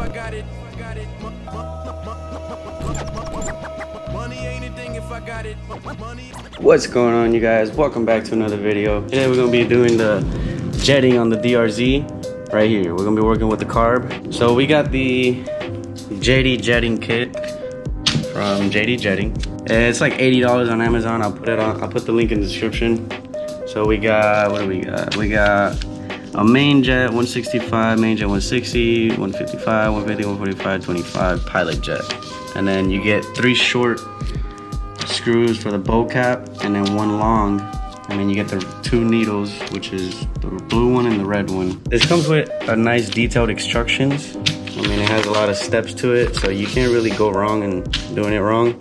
I got it. Money ain't a thing if I got it. Money. What's going on, you guys? Welcome back to another video. Today we're gonna be doing the jetting on the DRZ right here. We're gonna be working with the carb. So we got the JD jetting kit from JD Jetting. It's like $80 on Amazon. I'll put the link in the description. So we got, what do we got? We got a main jet 165, main jet 160, 155, 150, 145, 25 pilot jet. And then you get 3 short screws for the bow cap and then 1 long. And then you get the 2 needles, which is the blue one and the red one. This comes with a nice detailed instructions. I mean, it has a lot of steps to it, so you can't really go wrong in doing it wrong.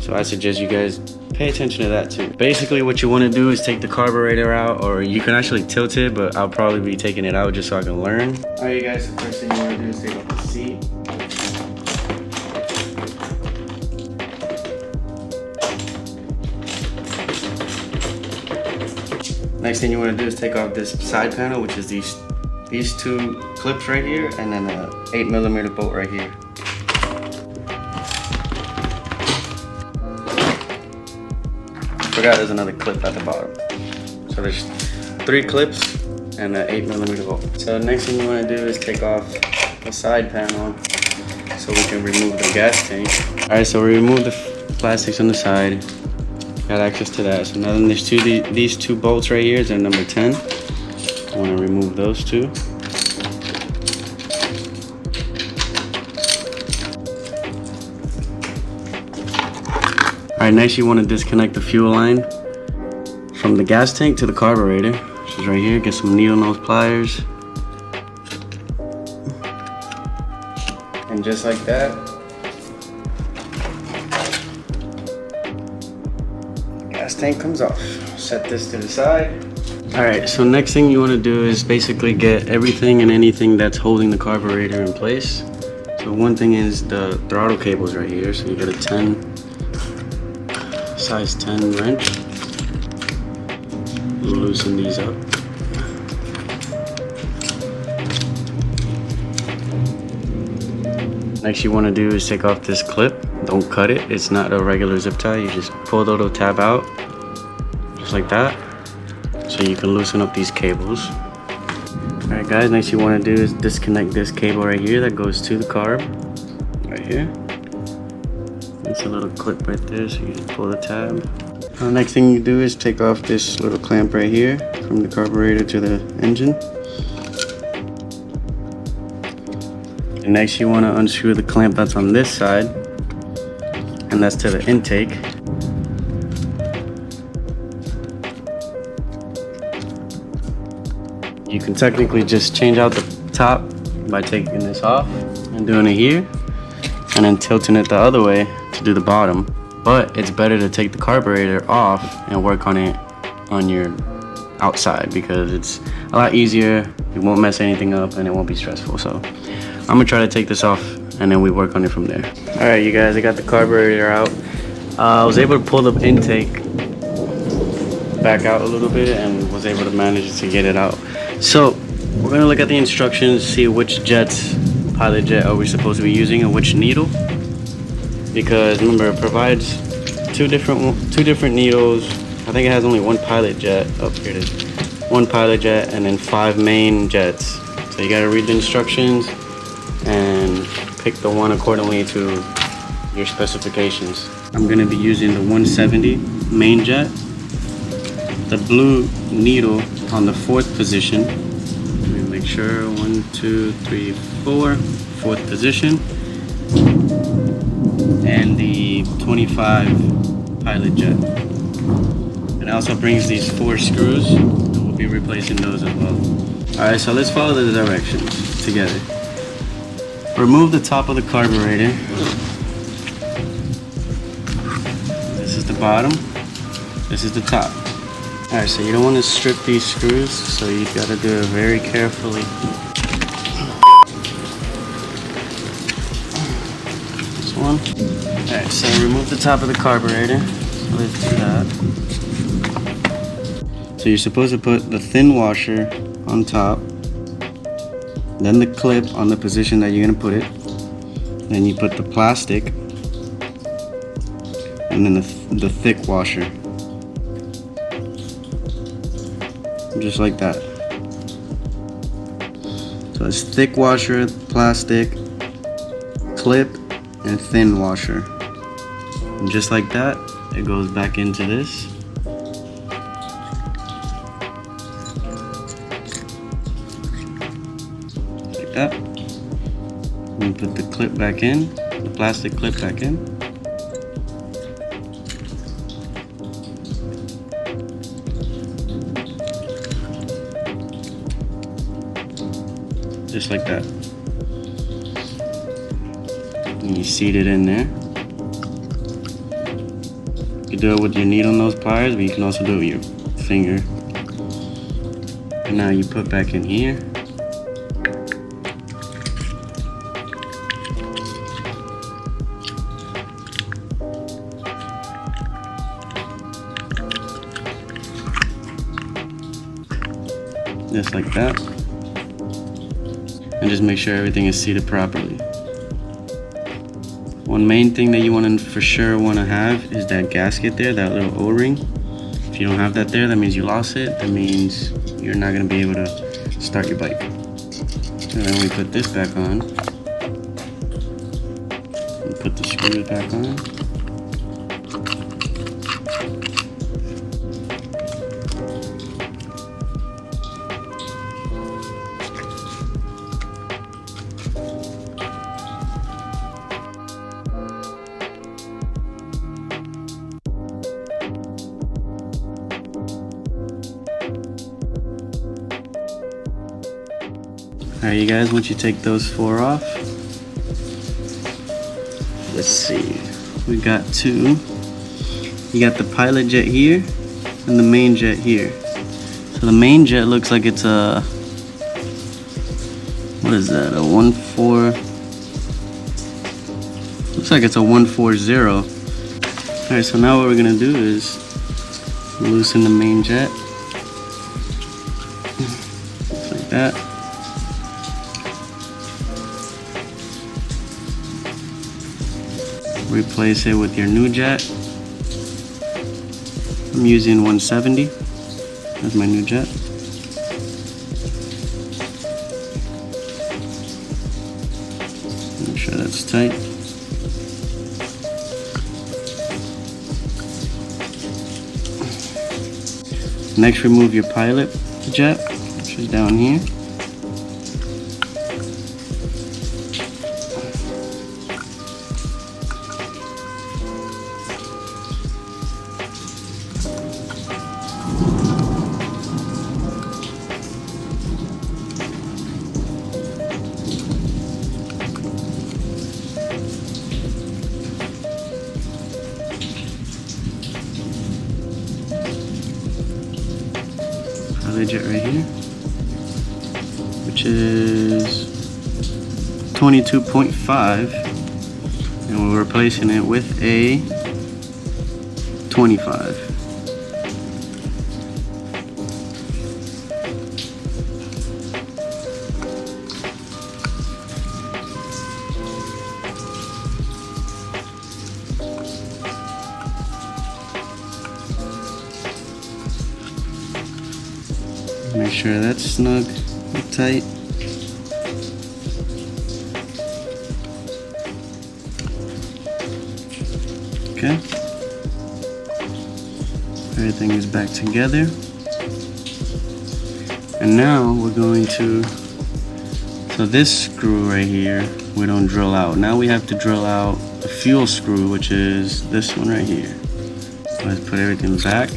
So I suggest you guys pay attention to that too. Basically what you want to do is take the carburetor out, or you can actually tilt it, but I'll probably be taking it out just so I can learn. All right, you guys, the first thing you want to do is take off the seat. Next thing you want to do is take off this side panel, which is these 2 clips right here, and then a 8mm bolt right here. Forgot there's another clip at the bottom. So there's 3 clips and an 8mm bolt. So next thing you want to do is take off the side panel so we can remove the gas tank. All right, so we remove the plastics on the side. Got access to that. So now then there's these 2 bolts right here. They're number 10. I want to remove those 2. All right, next you want to disconnect the fuel line from the gas tank to the carburetor, which is right here. Get some needle nose pliers. And just like that, gas tank comes off. Set this to the side. All right, so next thing you want to do is basically get everything and anything that's holding the carburetor in place. So one thing is the throttle cables right here. So you get a size 10 wrench. Loosen these up. Next you want to do is take off this clip. Don't cut it. It's not a regular zip tie. You just pull the little tab out, just like that. So you can loosen up these cables. Alright guys, next you want to do is disconnect this cable right here that goes to the carb. Right here. It's a little clip right there, so you just pull the tab. Next thing you do is take off this little clamp right here from the carburetor to the engine. And next you want to unscrew the clamp that's on this side, and that's to the intake. You can technically just change out the top by taking this off and doing it here, and then tilting it the other way to do the bottom. But it's better to take the carburetor off and work on it on your outside, because it's a lot easier. You won't mess anything up and it won't be stressful. So I'm gonna try to take this off and then we work on it from there. All right, you guys, I got the carburetor out. I was able to pull the intake back out a little bit and was able to manage to get it out. So we're gonna look at the instructions, see which pilot jet are we supposed to be using and which needle. Because remember, it provides two different needles. I think it has only 1 pilot jet. Oh, here it is. 1 pilot jet and then 5 main jets. So you gotta read the instructions and pick the one accordingly to your specifications. I'm gonna be using the 170 main jet. The blue needle on the 4th position. Let me make sure, 1, 2, 3, 4, 4th position. And the 25 pilot jet. It also brings these 4 screws, and we'll be replacing those as well. Alright, so let's follow the directions together. Remove the top of the carburetor. This is the bottom, this is the top. Alright, so you don't want to strip these screws, so you gotta do it very carefully. This one. Alright, so remove the top of the carburetor. So let's do that. So you're supposed to put the thin washer on top, then the clip on the position that you're gonna put it, then you put the plastic, and then the thick washer, just like that. So it's thick washer, plastic, clip, and thin washer. And just like that, it goes back into this. Like that. And put the clip back in, the plastic clip back in. Just like that. And you seat it in there. You can do it with your needle nose pliers, but you can also do it with your finger. And now you put back in here. Just like that. And just make sure everything is seated properly. One main thing that you want to for sure want to have is that gasket there, that little O-ring. If you don't have that there, that means you lost it. That means you're not going to be able to start your bike. And then we put this back on. And put the screws back on. Alright, you guys, once you take those 4 off, let's see, we got 2. You got the pilot jet here and the main jet here. So the main jet looks like it's a, what is that, a 1.4, looks like it's a 140. Alright, so now what we're gonna do is loosen the main jet, just like that. Replace it with your new jet. I'm using 170 as my new jet. Make sure that's tight. Next, remove your pilot jet, which is down here. Jet right here, which is 22.5, and we're replacing it with a 25. Make sure that's snug and tight. Okay. Everything is back together. And now we're going to, so this screw right here, we don't drill out. Now we have to drill out the fuel screw, which is this one right here. Let's put everything back.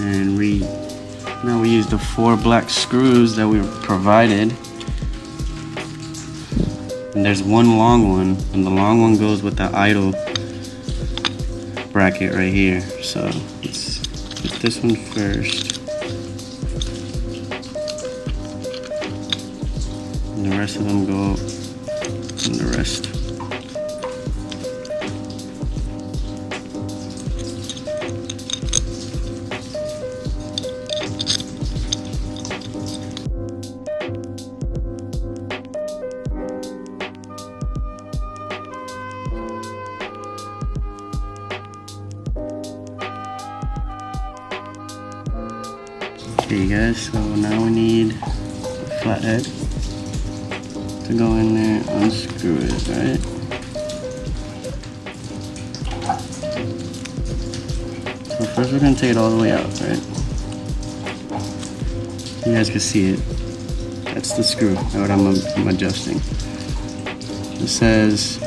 And now we use the 4 black screws that we provided. And there's one long one, and the long one goes with the idle bracket right here. So let's put this one first. And the rest of them go in the rest. Okay guys, so now we need a flathead to go in there, unscrew it, right? So first we're gonna take it all the way out, right? You guys can see it. That's the screw that I'm adjusting. It says,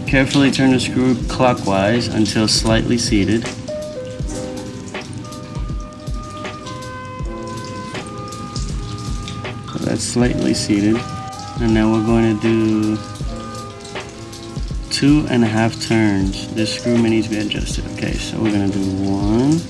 carefully turn the screw clockwise until slightly seated. So that's slightly seated. And now we're going to do 2.5 turns. This screw may need to be adjusted. Okay, so we're gonna do 1,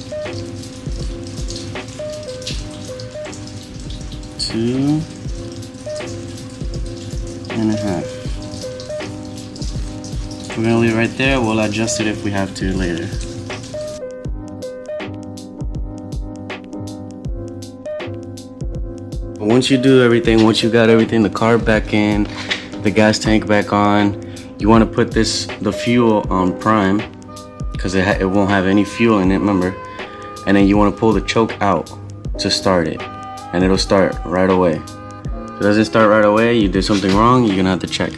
2.5. We're gonna leave it right there. We'll adjust it if we have to later. Once you do everything, once you got everything, the carb back in, the gas tank back on, you want to put the fuel on prime because it won't have any fuel in it, remember? And then you want to pull the choke out to start it, and it'll start right away. If it doesn't start right away, you did something wrong, you're gonna have to check.